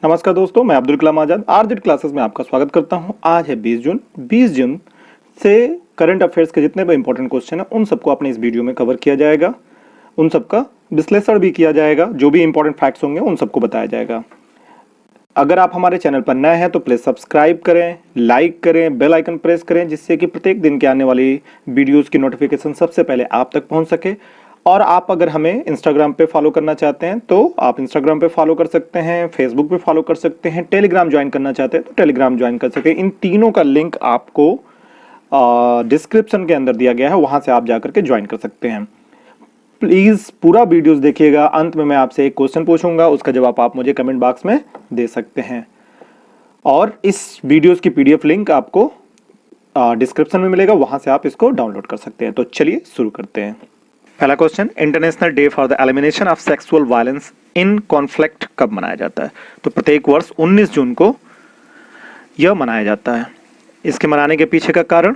नमस्कार दोस्तों, मैं अब्दुल कलाम आजाद आरजेड क्लासेस में आपका स्वागत करता हूं। आज है 20 जून। 20 जून से करंट अफेयर्स के जितने भी इंपॉर्टेंट क्वेश्चन हैं उन सबको अपने इस वीडियो में कवर किया जाएगा, उन सबका विश्लेषण भी किया जाएगा, जो भी इंपॉर्टेंट फैक्ट्स होंगे उन सबको बताया जाएगा। अगर आप हमारे चैनल पर नए हैं तो प्लीज़ सब्सक्राइब करें, लाइक करें, बेल आइकन प्रेस करें, जिससे कि प्रत्येक दिन के आने वाली वीडियोज़ की नोटिफिकेशन सबसे पहले आप तक पहुँच सके। और आप अगर हमें इंस्टाग्राम पे फॉलो करना चाहते हैं तो आप इंस्टाग्राम पे फॉलो कर सकते हैं, फेसबुक पे फॉलो कर सकते हैं, टेलीग्राम ज्वाइन करना चाहते हैं तो टेलीग्राम ज्वाइन कर सकते हैं। इन तीनों का लिंक आपको डिस्क्रिप्शन के अंदर दिया गया है, वहां से आप जाकर के ज्वाइन कर सकते हैं। प्लीज पूरा वीडियोस देखिएगा। अंत में मैं आपसे एक क्वेश्चन पूछूंगा, उसका जवाब आप मुझे कमेंट बॉक्स में दे सकते हैं। और इस वीडियोस की पीडीएफ लिंक आपको डिस्क्रिप्शन में मिलेगा, वहां से आप इसको डाउनलोड कर सकते हैं। तो चलिए शुरू करते हैं। पहला question, international day for the elimination of sexual violence in conflict कब मनाया जाता है? तो प्रत्येक वर्ष 19 जून को यह मनाया जाता है। इसके मनाने के पीछे का कारण,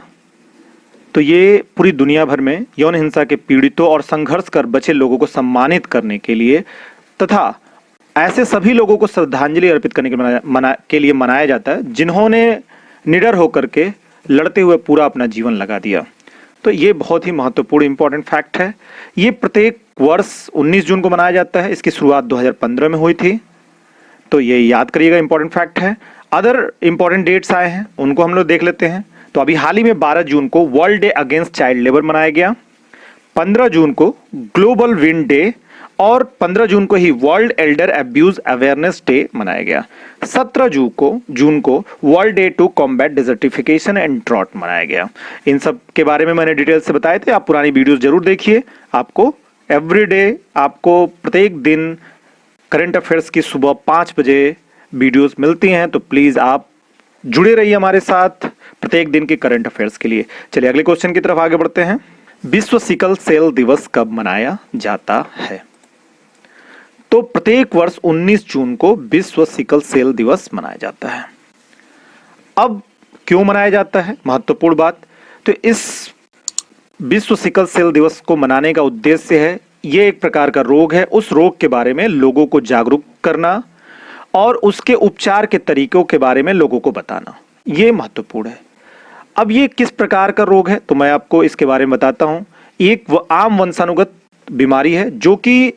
तो ये पूरी दुनिया भर में यौन हिंसा के पीड़ितों और संघर्ष कर बचे लोगों को सम्मानित करने के लिए तथा ऐसे सभी लोगों को श्रद्धांजलि अर्पित करने के लिए मनाया जाता है जिन्होंने निडर होकर के लड़ते हुए पूरा अपना जीवन लगा दिया। तो ये बहुत ही महत्वपूर्ण इंपॉर्टेंट फैक्ट है। ये प्रत्येक वर्ष 19 जून को मनाया जाता है। इसकी शुरुआत 2015 में हुई थी, तो ये याद करिएगा, इंपॉर्टेंट फैक्ट है। अदर इंपॉर्टेंट डेट्स आए हैं, उनको हम लोग देख लेते हैं। तो अभी हाल ही में 12 जून को world day against child labour मनाया गया, 15 जून को ग्लोबल विंड डे और 15 जून को ही world elder abuse awareness day मनाया गया। 17 जून को world day to combat desertification and drought मनाया गया। इन सब के बारे में मैंने डिटेल से बताए थे, आप पुरानी वीडियोस जरूर देखिए। आपको एवरीडे, आपको प्रत्येक दिन करंट अफेयर्स की सुबह 5 बजे वीडियोस मिलती हैं, तो प्लीज आप जुड़े रहिए हमारे साथ प्रत्येक दिन के करंट अफेयर्स के लिए। चलिए अगले क्वेश्चन की तरफ आगे बढ़ते हैं। विश्व सिकल सेल दिवस कब मनाया जाता है? तो प्रत्येक वर्ष 19 जून को विश्व सिकल सेल दिवस मनाया जाता है। अब क्यों मनाया जाता है, महत्वपूर्ण बात। तो इस विश्व सिकल सेल दिवस को मनाने का उद्देश्य है, यह एक प्रकार का रोग है, उस रोग के बारे में लोगों को जागरूक करना और उसके उपचार के तरीकों के बारे में लोगों को बताना, यह महत्वपूर्ण है। अब ये किस प्रकार का रोग है, तो मैं आपको इसके बारे में बताता हूं। एक आम वंशानुगत बीमारी है जो कि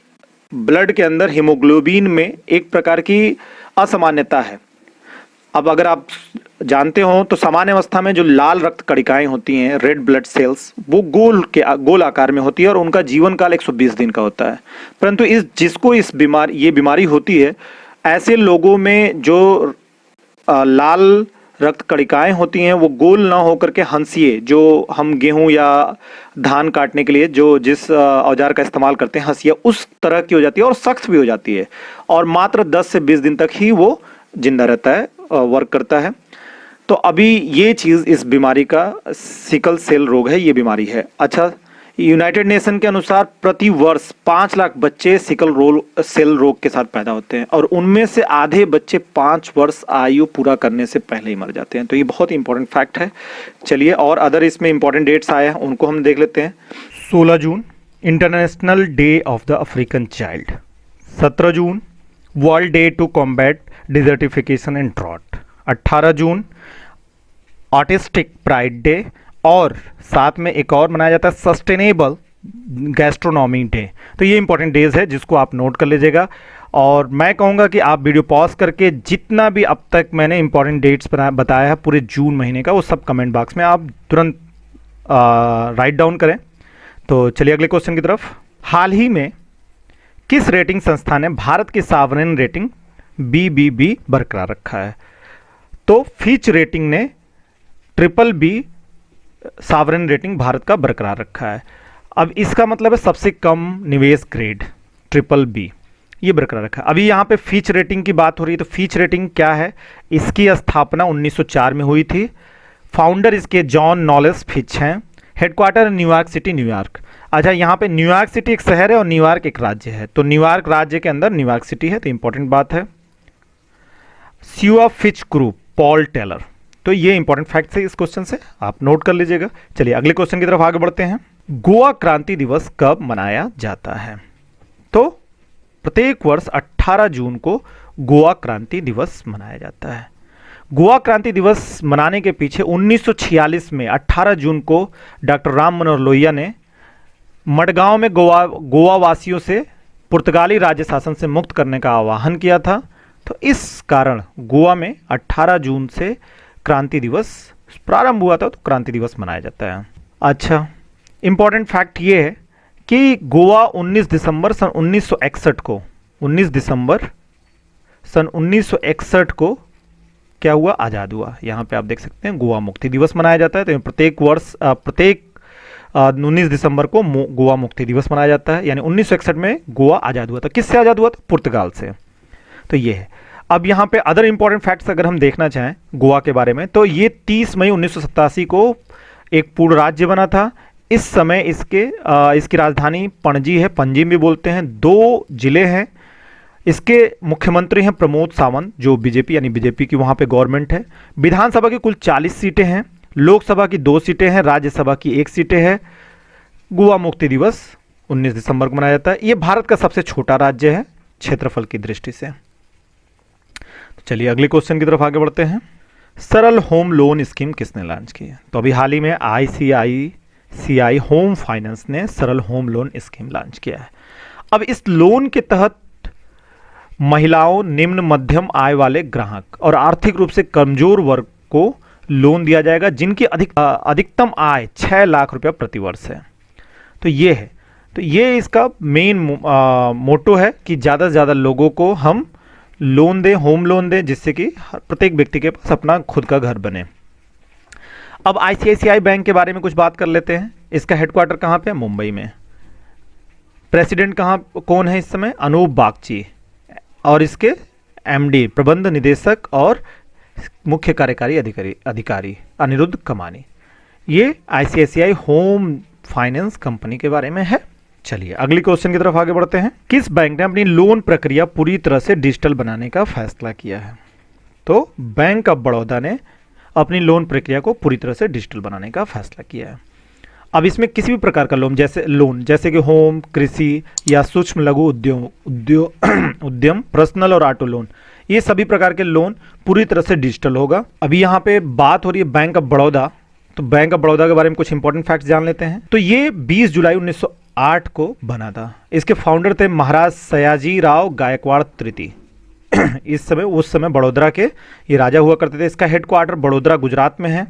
ब्लड के अंदर हीमोग्लोबिन में एक प्रकार की असामान्यता है। अब अगर आप जानते हो तो सामान्य अवस्था में जो लाल रक्त कणिकाएं होती हैं, रेड ब्लड सेल्स, वो गोल आकार में होती है और उनका जीवन काल 120 दिन का होता है। परंतु जिसको ये बीमारी होती है, ऐसे लोगों में जो लाल रक्त कणिकाएं होती हैं वो गोल ना होकर के हंसिए, जो हम गेहूं या धान काटने के लिए जिस औजार का इस्तेमाल करते हैं, हंसिया, उस तरह की हो जाती है और सख्त भी हो जाती है, और मात्र 10 से 20 दिन तक ही वो जिंदा रहता है, वर्क करता है। तो अभी ये चीज, इस बीमारी का सिकल सेल रोग है, ये बीमारी है। अच्छा, यूनाइटेड नेशन के अनुसार प्रति वर्ष 5 लाख बच्चे सिकल सेल रोग के साथ पैदा होते हैं और उनमें से आधे बच्चे 5 वर्ष आयु पूरा करने से पहले ही मर जाते हैं। तो ये बहुत इंपॉर्टेंट फैक्ट है। चलिए, और अदर इसमें इंपॉर्टेंट डेट्स आए हैं, उनको हम देख लेते हैं। 16 जून international day of the African child, 17 जून world day to combat desertification and drought, 18 जून ऑटिस्टिक प्राइड डे, और साथ में एक और मनाया जाता है सस्टेनेबल गैस्ट्रोनॉमी डे। तो ये इंपॉर्टेंट डेज है जिसको आप नोट कर लीजिएगा। और मैं कहूँगा कि आप वीडियो पॉज करके जितना भी अब तक मैंने इंपॉर्टेंट डेट्स बताया है पूरे जून महीने का, वो सब कमेंट बॉक्स में आप तुरंत राइट डाउन करें। तो चलिए अगले क्वेश्चन की तरफ। हाल ही में किस रेटिंग संस्था ने भारत की सॉवरेन रेटिंग BBB बरकरार रखा है? तो फिच रेटिंग ने BBB सॉवरेन रेटिंग भारत का बरकरार रखा है। अब इसका मतलब है सबसे कम निवेश ग्रेड BBB, ये बरकरार रखा है। अभी यहाँ पे फिच रेटिंग की बात हो रही है, तो फिच रेटिंग क्या है? इसकी स्थापना 1904 में हुई थी। फाउंडर इसके जॉन नॉलेस फिच हैं। Headquarter New York city, New York. अच्छा, यहाँ पे न्यूयॉर्क सिटी एक शहर है और न्यूयॉर्क एक राज्य है, तो न्यूयॉर्क राज्य के अंदर न्यूयॉर्क सिटी है, तो इंपॉर्टेंट बात है। CEO of Fitch Group Paul Taylor. तो ये इंपॉर्टेंट फैक्ट है इस क्वेश्चन से, आप नोट कर लीजिएगा। चलिए अगले क्वेश्चन की तरफ आगे बढ़ते हैं। गोवा क्रांति दिवस कब मनाया जाता है? तो प्रत्येक वर्ष 18 जून को गोवा क्रांति दिवस मनाया जाता है। गोवा क्रांति दिवस मनाने के पीछे 1946 में 18 जून को डॉक्टर राम मनोहर लोहिया ने मडगांव में गोवा वासियों से पुर्तगाली राज्य शासन से मुक्त करने का आह्वान किया था। तो इस कारण गोवा में 18 जून से क्रांति दिवस प्रारंभ हुआ था, तो क्रांति दिवस मनाया जाता है। अच्छा, इंपॉर्टेंट फैक्ट ये है कि गोवा 19 दिसंबर सन 1961 को 19 दिसंबर सन 1961 को क्या हुआ, आज़ाद हुआ। यहाँ पे आप देख सकते हैं गोवा मुक्ति दिवस मनाया जाता है। तो प्रत्येक वर्ष 19 दिसंबर को गोवा मुक्ति दिवस मनाया जाता है, यानी 1961 में गोवा आज़ाद हुआ था। किससे आज़ाद हुआ था? पुर्तगाल से। तो ये है। अब यहाँ पे अदर इंपॉर्टेंट फैक्ट्स अगर हम देखना चाहें गोवा के बारे में, तो ये 30 मई 1987 को एक पूर्ण राज्य बना था। इस समय इसकी राजधानी पणजी है, पंजिम भी बोलते हैं। 2 जिले हैं। इसके मुख्यमंत्री हैं प्रमोद सावंत, जो बीजेपी यानी बीजेपी की वहाँ पे गवर्नमेंट है। विधानसभा की कुल 40 सीटें हैं, लोकसभा की 2 सीटें हैं, राज्यसभा की 1 सीटें हैं। गोवा मुक्ति दिवस 19 दिसंबर को मनाया जाता है। ये भारत का सबसे छोटा राज्य है क्षेत्रफल की दृष्टि से। तो चलिए अगले क्वेश्चन की तरफ आगे बढ़ते हैं। सरल होम लोन स्कीम किसने लॉन्च की है? तो अभी हाल ही में ICICI होम फाइनेंस ने सरल होम लोन स्कीम लॉन्च किया है। अब इस लोन के तहत महिलाओं, निम्न मध्यम आय वाले ग्राहक और आर्थिक रूप से कमजोर वर्ग को लोन दिया जाएगा जिनकी अधिकतम आय 6 लाख रुपया प्रति वर्ष है। तो ये है, तो ये इसका मेन मोटो है कि ज़्यादा से ज़्यादा लोगों को हम लोन दें, होम लोन दें, जिससे कि प्रत्येक व्यक्ति के पास अपना खुद का घर बने। अब ICICI बैंक के बारे में कुछ बात कर लेते हैं। इसका हेडक्वार्टर कहाँ पे है? मुंबई में। प्रेसिडेंट कौन है इस समय? अनूप बागची। और इसके MD प्रबंध निदेशक और मुख्य कार्यकारी अधिकारी अनिरुद्ध कमानी। ये ICICI होम फाइनेंस कंपनी के बारे में है। चलिए अगली क्वेश्चन की तरफ आगे बढ़ते हैं। किस बैंक ने अपनी लोन प्रक्रिया पूरी तरह से डिजिटल बनाने का फैसला किया है? तो बैंक ऑफ बड़ौदा ने अपनी लोन प्रक्रिया को पूरी तरह से डिजिटल बनाने का फैसला किया है। अब इसमें किसी भी प्रकार का लोन जैसे कि होम, कृषि या सूक्ष्म लघु उद्यम, पर्सनल और ऑटो लोन, ये सभी प्रकार के लोन पूरी तरह से डिजिटल होगा। अभी यहाँ पे बात हो रही है बैंक ऑफ बड़ौदा, तो बैंक ऑफ बड़ौदा के बारे में कुछ इंपॉर्टेंट फैक्ट्स जान लेते हैं। तो ये 20 जुलाई 1908 को बना था। इसके फाउंडर थे महाराज सयाजी राव गायकवाड़ तृतीय। उस समय बड़ोदरा के ये राजा हुआ करते थे। इसका हेडक्वार्टर बड़ोदरा गुजरात में है।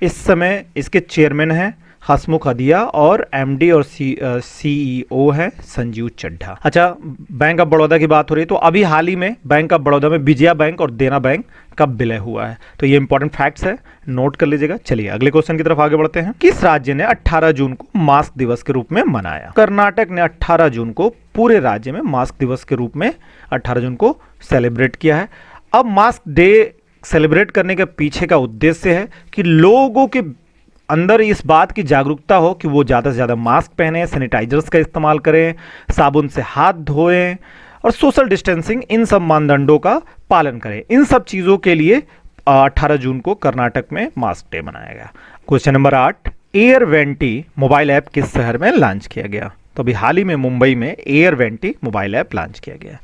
इस समय इसके चेयरमैन हैं हसमुख अदिया और MD और CEO है संजीव चड्ढा। अच्छा, बैंक ऑफ बड़ौदा की बात हो रही है, तो अभी हाल ही में बैंक ऑफ बड़ौदा में विजया बैंक और देना बैंक का विलय हुआ है। तो ये इंपॉर्टेंट फैक्ट्स है, नोट कर लीजिएगा। चलिए अगले क्वेश्चन की तरफ आगे बढ़ते हैं। किस राज्य ने 18 जून को मास्क दिवस के रूप में मनाया? कर्नाटक ने 18 जून को पूरे राज्य में मास्क दिवस के रूप में 18 जून को सेलिब्रेट किया है। अब मास्क डे सेलिब्रेट करने के पीछे का उद्देश्य है कि लोगों के अंदर इस बात की जागरूकता हो कि वो ज़्यादा से ज़्यादा मास्क पहने, सैनिटाइजर्स का इस्तेमाल करें, साबुन से हाथ धोएं और सोशल डिस्टेंसिंग, इन सब मानदंडों का पालन करें। इन सब चीज़ों के लिए 18 जून को कर्नाटक में मास्क डे मनाया गया। क्वेश्चन नंबर 8, एयरवेंटी मोबाइल ऐप किस शहर में लॉन्च किया गया? तो अभी हाल ही में मुंबई में एयरवेंटी मोबाइल ऐप लॉन्च किया गया।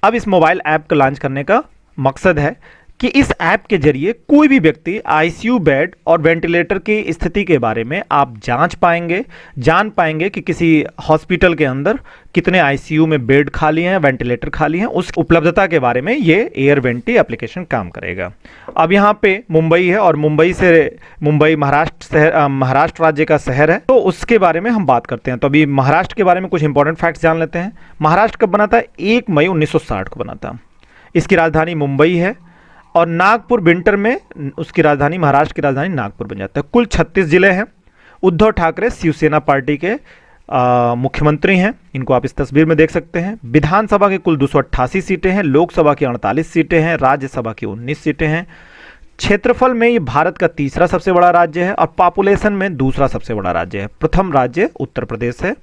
अब इस मोबाइल ऐप को लॉन्च करने का मकसद है कि इस ऐप के जरिए कोई भी व्यक्ति ICU बेड और वेंटिलेटर की स्थिति के बारे में आप जान पाएंगे कि किसी हॉस्पिटल के अंदर कितने ICU में बेड खाली हैं, वेंटिलेटर खाली हैं, उस उपलब्धता के बारे में ये एयरवेंटी एप्लीकेशन काम करेगा। अब यहाँ पे मुंबई है और मुंबई महाराष्ट्र राज्य का शहर है, तो उसके बारे में हम बात करते हैं। तो अभी महाराष्ट्र के बारे में कुछ इंपॉर्टेंट फैक्ट्स जान लेते हैं। महाराष्ट्र कब बना था? 1 मई 1960 को बना था। इसकी राजधानी मुंबई है और नागपुर विंटर में उसकी राजधानी, महाराष्ट्र की राजधानी नागपुर बन जाता है। कुल 36 जिले हैं। उद्धव ठाकरे शिवसेना पार्टी के मुख्यमंत्री हैं। इनको आप इस तस्वीर में देख सकते हैं। विधानसभा की कुल 288 सीटें हैं, लोकसभा की 48 सीटें हैं, राज्यसभा की 19 सीटें हैं। क्षेत्रफल में ये भारत का तीसरा सबसे बड़ा राज्य है और पॉपुलेशन में दूसरा सबसे बड़ा राज्य है। प्रथम राज्य उत्तर प्रदेश है,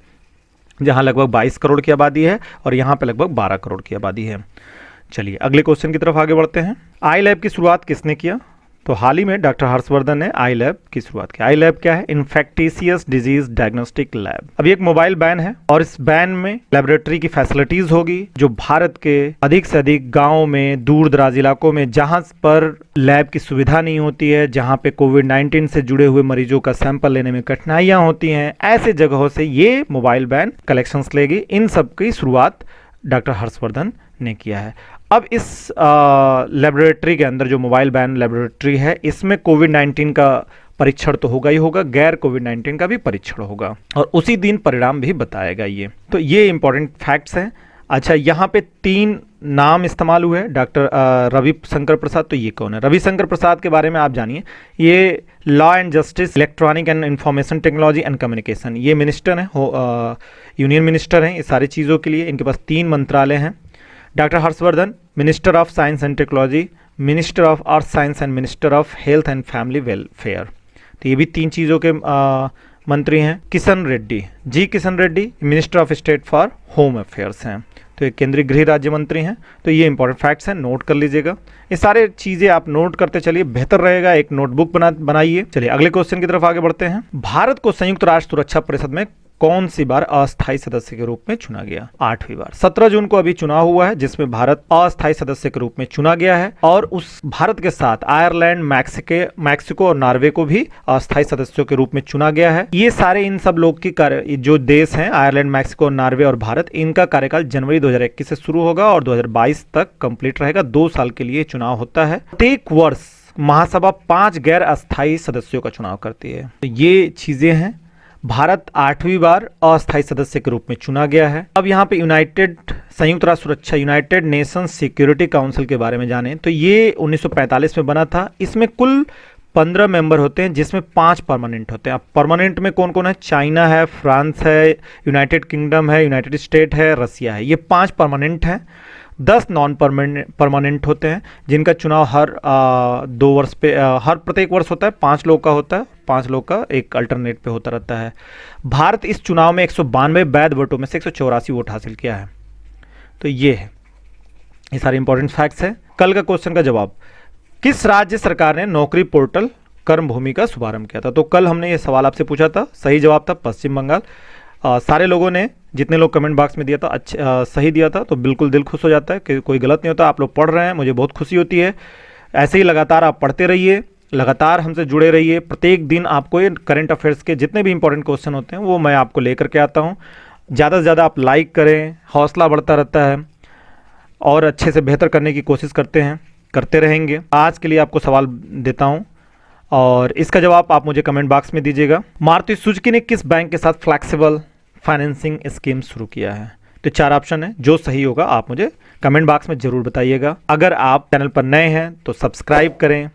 जहां लगभग 22 करोड़ की आबादी है और यहां पे लगभग 12 करोड़ की आबादी है। चलिए अगले क्वेश्चन की तरफ आगे बढ़ते हैं। आई लैब की शुरुआत किसने किया? तो हाल ही में डॉक्टर हर्षवर्धन ने आई लैब की शुरुआत की। आई लैब क्या है? इन्फेक्टिशियस डिजीज डायग्नोस्टिक लैब। अभी एक मोबाइल वैन है और इस वैन में लेबोरेटरी की फैसिलिटीज होगी जो भारत के अधिक से अधिक गाँव में, दूर दराज इलाकों में जहाँ पर लैब की सुविधा नहीं होती है, जहाँ पे कोविड-19 से जुड़े हुए मरीजों का सैंपल लेने में कठिनाइयाँ होती हैं, ऐसे जगहों से ये मोबाइल वैन कलेक्शंस लेगी। इन सब की शुरुआत डॉक्टर हर्षवर्धन ने किया है। अब इस लेबोरेटरी के अंदर जो मोबाइल वैन लेबोरेटरी है, इसमें कोविड-19 का परीक्षण तो होगा ही होगा, गैर कोविड-19 का भी परीक्षण होगा और उसी दिन परिणाम भी बताएगा ये। तो ये इंपॉर्टेंट फैक्ट्स हैं। अच्छा, यहाँ पे 3 नाम इस्तेमाल हुए हैं। डॉक्टर रविशंकर प्रसाद, तो ये कौन है? रविशंकर प्रसाद के बारे में आप जानिए। ये law and justice, electronic and information technology and communication, ये मिनिस्टर हैं, यूनियन मिनिस्टर हैं इस सारी चीज़ों के लिए। इनके पास 3 मंत्रालय हैं। Doctor Harshvardhan minister of science and technology, minister of earth science and minister of health and family welfare. तो ये भी 3 चीज़ों के मंत्री हैं। Kishan Reddy, G Kishan Reddy minister of state for home affairs हैं, तो ये केंद्रीय गृह राज्य मंत्री हैं। तो ये इंपॉर्टेंट फैक्ट्स हैं, नोट कर लीजिएगा। ये सारे चीज़ें आप नोट करते चलिए, बेहतर रहेगा। एक नोटबुक बनाइए। चलिए अगले क्वेश्चन की तरफ आगे बढ़ते हैं। भारत को संयुक्त राष्ट्र सुरक्षा परिषद में कौन सी बार अस्थायी सदस्य के रूप में चुना गया? 8वीं बार। 17 जून को अभी चुनाव हुआ है जिसमें भारत अस्थायी सदस्य के रूप में चुना गया है और उस भारत के साथ आयरलैंड, मैक्सिको और नॉर्वे को भी अस्थायी सदस्यों के रूप में चुना गया है। ये सारे इन सब लोग की जो देश हैं, आयरलैंड, मैक्सिको, नॉर्वे और भारत, इनका कार्यकाल जनवरी 2021 से शुरू होगा और 2022 तक कंप्लीट रहेगा। 2 साल के लिए चुनाव होता है। प्रत्येक वर्ष महासभा 5 गैर अस्थायी सदस्यों का चुनाव करती है। तो ये चीजें हैं। भारत 8वीं बार अस्थायी सदस्य के रूप में चुना गया है। अब यहाँ पे संयुक्त राष्ट्र सुरक्षा, यूनाइटेड नेशंस सिक्योरिटी काउंसिल के बारे में जाने तो ये 1945 में बना था। इसमें कुल 15 मेंबर होते हैं जिसमें 5 परमानेंट होते हैं। अब परमानेंट में कौन कौन है? चाइना है, फ्रांस है, यूनाइटेड किंगडम है, यूनाइटेड स्टेट है, रसिया है। ये 5 परमानेंट हैं। 10 नॉन परमानेंट होते हैं जिनका चुनाव हर 2 वर्ष पे हर प्रत्येक वर्ष होता है। 5 लोग का होता है, 5 लोग का एक अल्टरनेट पे होता रहता है। भारत इस चुनाव में 192 वैध वोटों में से 184 वोट हासिल किया है। तो ये है, ये सारे इंपॉर्टेंट फैक्ट्स हैं। कल का क्वेश्चन का जवाब, किस राज्य सरकार ने नौकरी पोर्टल कर्मभूमि का शुभारंभ किया था? तो कल हमने ये सवाल आपसे पूछा था, सही जवाब था पश्चिम बंगाल। सारे लोगों ने, जितने लोग कमेंट बॉक्स में दिया था, सही दिया था, तो बिल्कुल दिल खुश हो जाता है कि कोई गलत नहीं होता। आप लोग पढ़ रहे हैं, मुझे बहुत खुशी होती है। ऐसे ही लगातार आप पढ़ते रहिए, लगातार हमसे जुड़े रहिए। प्रत्येक दिन आपको ये करंट अफेयर्स के जितने भी इंपॉर्टेंट क्वेश्चन होते हैं वो मैं आपको लेकर के आता हूँ। ज़्यादा से ज़्यादा आप लाइक करें, हौसला बढ़ता रहता है और अच्छे से बेहतर करने की कोशिश करते रहेंगे। आज के लिए आपको सवाल देता हूँ और इसका जवाब आप मुझे कमेंट बॉक्स में दीजिएगा। मारुति सुजुकी ने किस बैंक के साथ फ्लैक्सिबल फाइनेंसिंग स्कीम शुरू किया है? तो 4 ऑप्शन है, जो सही होगा आप मुझे कमेंट बॉक्स में जरूर बताइएगा। अगर आप चैनल पर नए हैं तो सब्सक्राइब करें,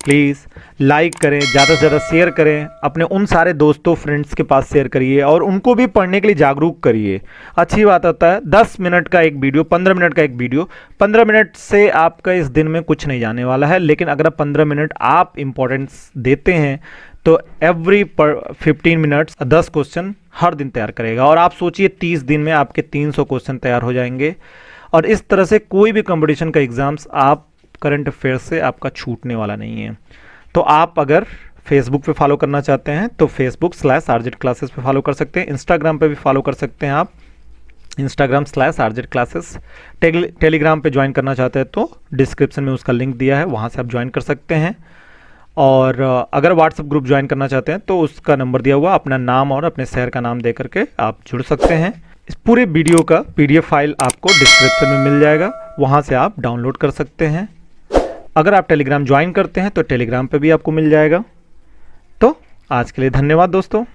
प्लीज़ लाइक करें, ज़्यादा से ज़्यादा शेयर करें, अपने उन सारे दोस्तों फ्रेंड्स के पास शेयर करिए और उनको भी पढ़ने के लिए जागरूक करिए। अच्छी बात होता है 10 मिनट का एक वीडियो, 15 मिनट का एक वीडियो। 15 मिनट से आपका इस दिन में कुछ नहीं जाने वाला है, लेकिन अगर 15 मिनट आप इम्पोर्टेंस देते हैं तो एवरी 15 मिनट्स 10 क्वेश्चन हर दिन तैयार करेगा और आप सोचिए 30 दिन में आपके 300 क्वेश्चन तैयार हो जाएंगे। और इस तरह से कोई भी कंपटीशन का एग्जाम्स आप करंट अफेयर्स से आपका छूटने वाला नहीं है। तो आप अगर फेसबुक पे फॉलो करना चाहते हैं तो Facebook/RZ क्लासेस पे फॉलो कर सकते हैं। इंस्टाग्राम पे भी फॉलो कर सकते हैं आप, Instagram/RZ क्लासेस। टेलीग्राम पे ज्वाइन करना चाहते हैं तो डिस्क्रिप्शन में उसका लिंक दिया है, वहाँ से आप ज्वाइन कर सकते हैं। और अगर व्हाट्सएप ग्रुप ज्वाइन करना चाहते हैं तो उसका नंबर दिया हुआ, अपना नाम और अपने शहर का नाम दे करके आप जुड़ सकते हैं। इस पूरे वीडियो का PDF फाइल आपको डिस्क्रिप्शन में मिल जाएगा, वहाँ से आप डाउनलोड कर सकते हैं। अगर आप टेलीग्राम ज्वाइन करते हैं तो टेलीग्राम पे भी आपको मिल जाएगा। तो आज के लिए धन्यवाद दोस्तों।